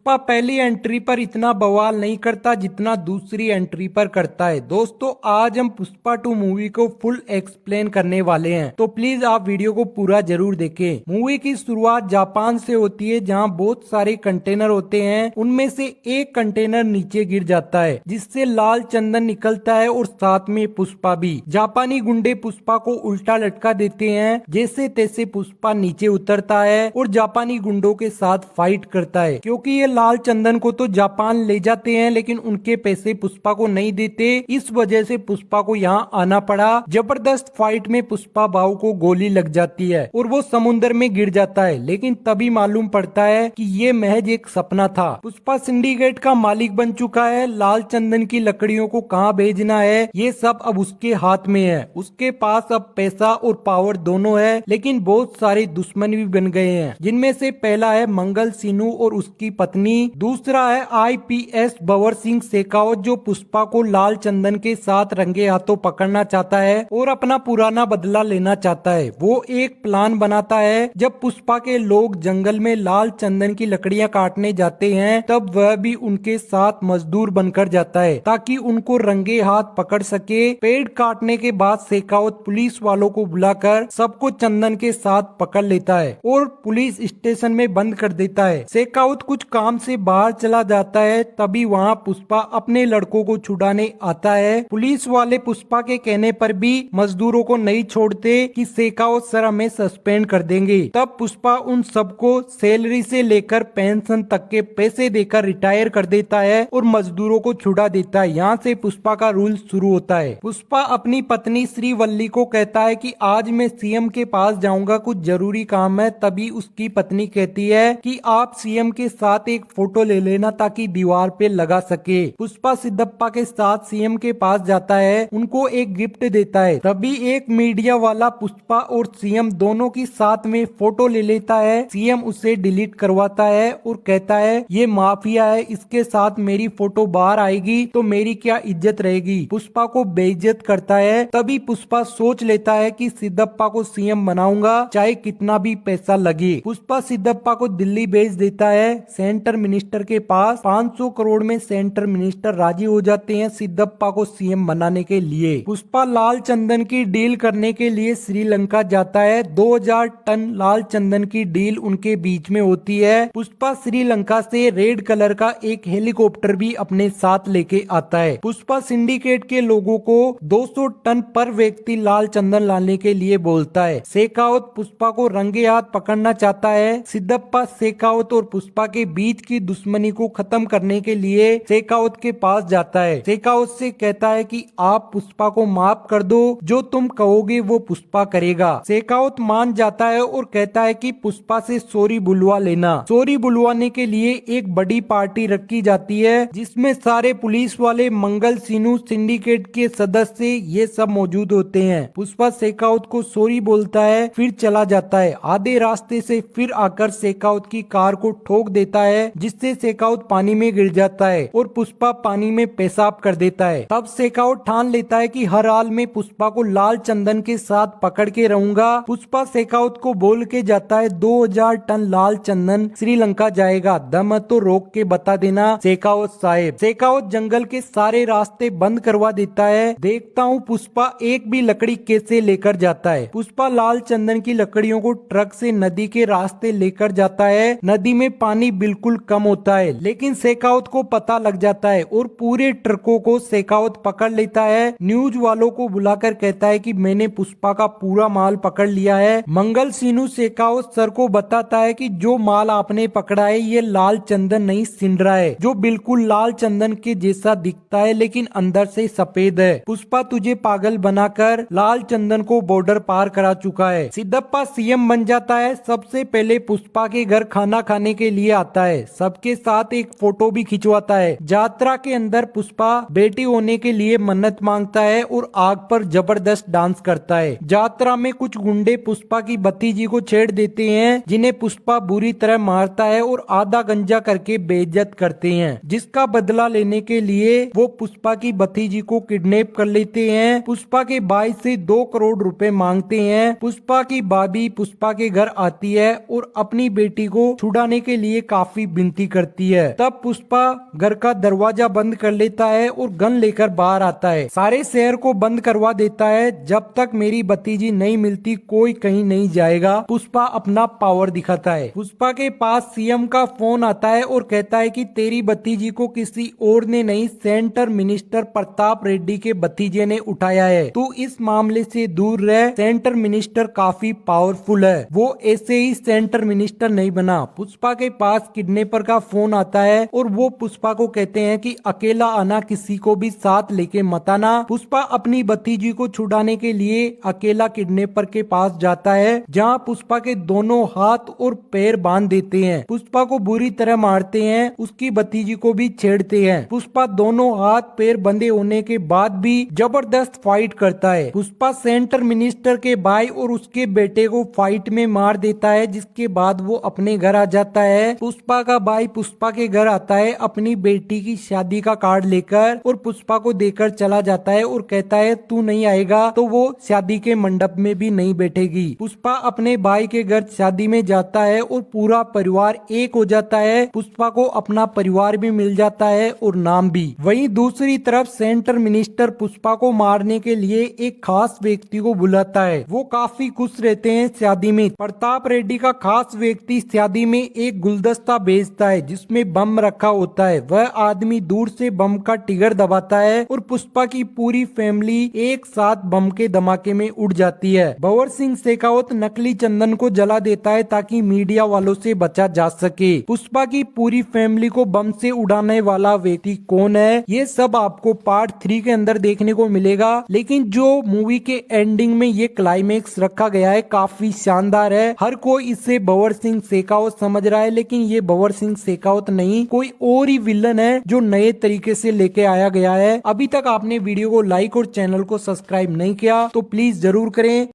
पुष्पा पहली एंट्री पर इतना बवाल नहीं करता जितना दूसरी एंट्री पर करता है। दोस्तों आज हम पुष्पा 2 मूवी को फुल एक्सप्लेन करने वाले हैं, तो प्लीज आप वीडियो को पूरा जरूर देखें। मूवी की शुरुआत जापान से होती है, जहां बहुत सारे कंटेनर होते हैं। उनमें से एक कंटेनर नीचे गिर जाता है, जिससे लाल चंदन निकलता है और साथ में पुष्पा भी। जापानी गुंडे पुष्पा को उल्टा लटका देते हैं। जैसे तैसे पुष्पा नीचे उतरता है और जापानी गुंडों के साथ फाइट करता है, क्योंकि ये लाल चंदन को तो जापान ले जाते हैं लेकिन उनके पैसे पुष्पा को नहीं देते। इस वजह से पुष्पा को यहाँ आना पड़ा। जबरदस्त फाइट में पुष्पा बाऊ को गोली लग जाती है और वो समुद्र में गिर जाता है, लेकिन तभी मालूम पड़ता है कि ये महज एक सपना था। पुष्पा सिंडिकेट का मालिक बन चुका है। लाल चंदन की लकड़ियों को कहाँ भेजना है ये सब अब उसके हाथ में है। उसके पास अब पैसा और पावर दोनों है, लेकिन बहुत सारे दुश्मन भी बन गए हैं, जिनमें से पहला है मंगल सिन्हू और उसकी पत्नी। दूसरा है आईपीएस भंवर सिंह शेखावत, जो पुष्पा को लाल चंदन के साथ रंगे हाथों पकड़ना चाहता है और अपना पुराना बदला लेना चाहता है। वो एक प्लान बनाता है। जब पुष्पा के लोग जंगल में लाल चंदन की लकड़ियां काटने जाते हैं, तब वह भी उनके साथ मजदूर बनकर जाता है, ताकि उनको रंगे हाथ पकड़ सके। पेड़ काटने के बाद शेखावत पुलिस वालों को बुलाकर सबको चंदन के साथ पकड़ लेता है और पुलिस स्टेशन में बंद कर देता है। शेखावत कुछ काम से बाहर चला जाता है, तभी वहाँ पुष्पा अपने लड़कों को छुड़ाने आता है। पुलिस वाले पुष्पा के कहने पर भी मजदूरों को नहीं छोड़ते कि शेखावत सर हमें सस्पेंड कर देंगे। तब पुष्पा उन सबको सैलरी से लेकर पेंशन तक के पैसे देकर रिटायर कर देता है और मजदूरों को छुड़ा देता है। यहाँ से पुष्पा का रूल शुरू होता है। पुष्पा अपनी पत्नी श्रीवल्ली को कहता है कि आज मैं सीएम के पास जाऊंगा, कुछ जरूरी काम है। तभी उसकी पत्नी कहती है कि आप सीएम के साथ एक फोटो ले लेना ताकि दीवार पे लगा सके। पुष्पा सिद्धप्पा के साथ सीएम के पास जाता है, उनको एक गिफ्ट देता है। तभी एक मीडिया वाला पुष्पा और सीएम दोनों की साथ में फोटो ले लेता है। सीएम उसे डिलीट करवाता है और कहता है ये माफिया है, इसके साथ मेरी फोटो बाहर आएगी तो मेरी क्या इज्जत रहेगी। पुष्पा को बेइज्जत करता है। तभी पुष्पा सोच लेता है कि सिद्धप्पा को सीएम बनाऊंगा, चाहे कितना भी पैसा लगे। पुष्पा सिद्धप्पा को दिल्ली भेज देता है सेंटर मिनिस्टर के पास। 500 करोड़ में सेंटर मिनिस्टर राजी हो जाते हैं सिद्धप्पा को सीएम बनाने के लिए। पुष्पा लाल चंदन की डील करने के लिए श्रीलंका जाता है। 2000 टन लाल चंदन की डील उनके बीच में होती है। पुष्पा श्रीलंका से रेड कलर का एक हेलीकॉप्टर भी अपने साथ लेके आता है। पुष्पा सिंडिकेट के लोगों को 200 टन पर व्यक्ति लाल चंदन लाने के लिए बोलता है। शेखावत पुष्पा को रंगे हाथ पकड़ना चाहता है। सिद्धप्पा शेखावत और पुष्पा के बीच की दुश्मनी को खत्म करने के लिए शेखावत के पास जाता है। शेखावत से कहता है कि आप पुष्पा को माफ कर दो, जो तुम कहोगे वो पुष्पा करेगा। शेखावत मान जाता है और कहता है कि पुष्पा से सॉरी बुलवा लेना। सॉरी बुलवाने के लिए एक बड़ी पार्टी रखी जाती है, जिसमें सारे पुलिस वाले, मंगल सिन्हू, सिंडिकेट के सदस्य, ये सब मौजूद होते हैं। पुष्पा शेखावत को सॉरी बोलता है, फिर चला जाता है। आधे रास्ते से फिर आकर शेखावत की कार को ठोक देता है, जिससे शेखावत पानी में गिर जाता है और पुष्पा पानी में पेशाब कर देता है। तब शेखावत ठान लेता है कि हर हाल में पुष्पा को लाल चंदन के साथ पकड़ के रहूंगा। पुष्पा शेखावत को बोल के जाता है 2000 टन लाल चंदन श्रीलंका जाएगा, दम है तो रोक के बता देना शेखावत साहेब। शेखावत जंगल के सारे रास्ते बंद करवा देता है। देखता हूँ पुष्पा एक भी लकड़ी कैसे लेकर जाता है। पुष्पा लाल चंदन की लकड़ियों को ट्रक से नदी के रास्ते लेकर जाता है। नदी में पानी बिल्कुल कम होता है, लेकिन शेखावत को पता लग जाता है और पूरे ट्रकों को शेखावत पकड़ लेता है। न्यूज वालों को बुलाकर कहता है कि मैंने पुष्पा का पूरा माल पकड़ लिया है। मंगल सिन्हू शेखावत सर को बताता है कि जो माल आपने पकड़ा है ये लाल चंदन नहीं, सिंडरा है, जो बिल्कुल लाल चंदन के जैसा दिखता है लेकिन अंदर से सफेद है। पुष्पा तुझे पागल बनाकर लाल चंदन को बॉर्डर पार करा चुका है। सिद्धप्पा सीएम बन जाता है। सबसे पहले पुष्पा के घर खाना खाने के लिए आता है। सबके साथ एक फोटो भी खिंचवाता है। यात्रा के अंदर पुष्पा बेटी होने के लिए मन्नत मांगता है और आग पर जबरदस्त डांस करता है। यात्रा में कुछ गुंडे पुष्पा की भतीजी को छेड़ देते हैं, जिन्हें पुष्पा बुरी तरह मारता है और आधा गंजा करके बेइज्जत करते हैं। जिसका बदला लेने के लिए वो पुष्पा की भतीजी को किडनैप कर लेते हैं। पुष्पा के भाई से 2 करोड़ रुपए मांगते हैं। पुष्पा की भाभी पुष्पा के घर आती है और अपनी बेटी को छुड़ाने के लिए काफी विनती करती है। तब पुष्पा घर का दरवाजा बंद कर लेता है और गन लेकर बाहर आता है। सारे शहर को बंद करवा देता है, जब तक मेरी भतीजी नहीं मिलती कोई कहीं नहीं जाएगा। पुष्पा अपना पावर दिखाता है। पुष्पा के पास सीएम का फोन आता है और कहता है कि तेरी भतीजी को किसी और ने नहीं, सेंटर मिनिस्टर प्रताप रेड्डी के भतीजे ने उठाया है। तू इस मामले से दूर रह, सेंटर मिनिस्टर काफी पावरफुल है, वो ऐसे ही सेंटर मिनिस्टर नहीं बना। पुष्पा के पास किडनैपर का फोन आता है और वो पुष्पा को कहते हैं कि अकेला आना, किसी को भी साथ लेके मत आना। पुष्पा अपनी भतीजी को छुड़ाने के लिए अकेला किडनैपर के पास जाता है, जहां पुष्पा के दोनों हाथ और पैर बांध देते हैं। पुष्पा को बुरी तरह मारते हैं, उसकी भतीजी को भी छेड़ते हैं। पुष्पा दोनों हाथ पैर बंधे होने के बाद भी जबरदस्त फाइट करता है। पुष्पा सेंटर मिनिस्टर के भाई और उसके बेटे को फाइट में मार देता है, जिसके बाद वो अपने घर आ जाता है। पुष्पा का भाई पुष्पा के घर आता है अपनी बेटी की शादी का कार्ड लेकर और पुष्पा को देकर चला जाता है और कहता है तू नहीं आएगा तो वो शादी के मंडप में भी नहीं बैठेगी। पुष्पा अपने भाई के घर शादी में जाता है और पूरा परिवार एक हो जाता है। पुष्पा को अपना परिवार भी मिल जाता है और नाम भी। वहीं दूसरी तरफ सेंटर मिनिस्टर पुष्पा को मारने के लिए एक खास व्यक्ति को बुलाता है। वो काफी खुश रहते हैं शादी में। प्रताप रेड्डी का खास व्यक्ति शादी में एक गुलदस्ता भेजता है जिसमें बम रखा होता है। वह आदमी दूर से बम का ट्रिगर दबाता है और पुष्पा की पूरी फैमिली एक साथ बम के धमाके में उड़ जाती है। भंवर सिंह शेखावत नकली चंदन को जला देता है ताकि मीडिया वालों से बचा जा सके। पुष्पा की पूरी फैमिली को बम से उड़ाने वाला व्यक्ति कौन है, ये सब आपको पार्ट 3 के अंदर देखने को मिलेगा। लेकिन जो मूवी के एंडिंग में ये क्लाइमेक्स रखा गया है काफी शानदार है। हर कोई इसे भंवर सिंह शेखावत समझ रहा है, लेकिन ये भंवर सिंह शेखावत नहीं, कोई और ही विलन है जो नए तरीके से लेके आया गया है। अभी तक आपने वीडियो को लाइक और चैनल को सब्सक्राइब नहीं किया तो प्लीज जरूर करें।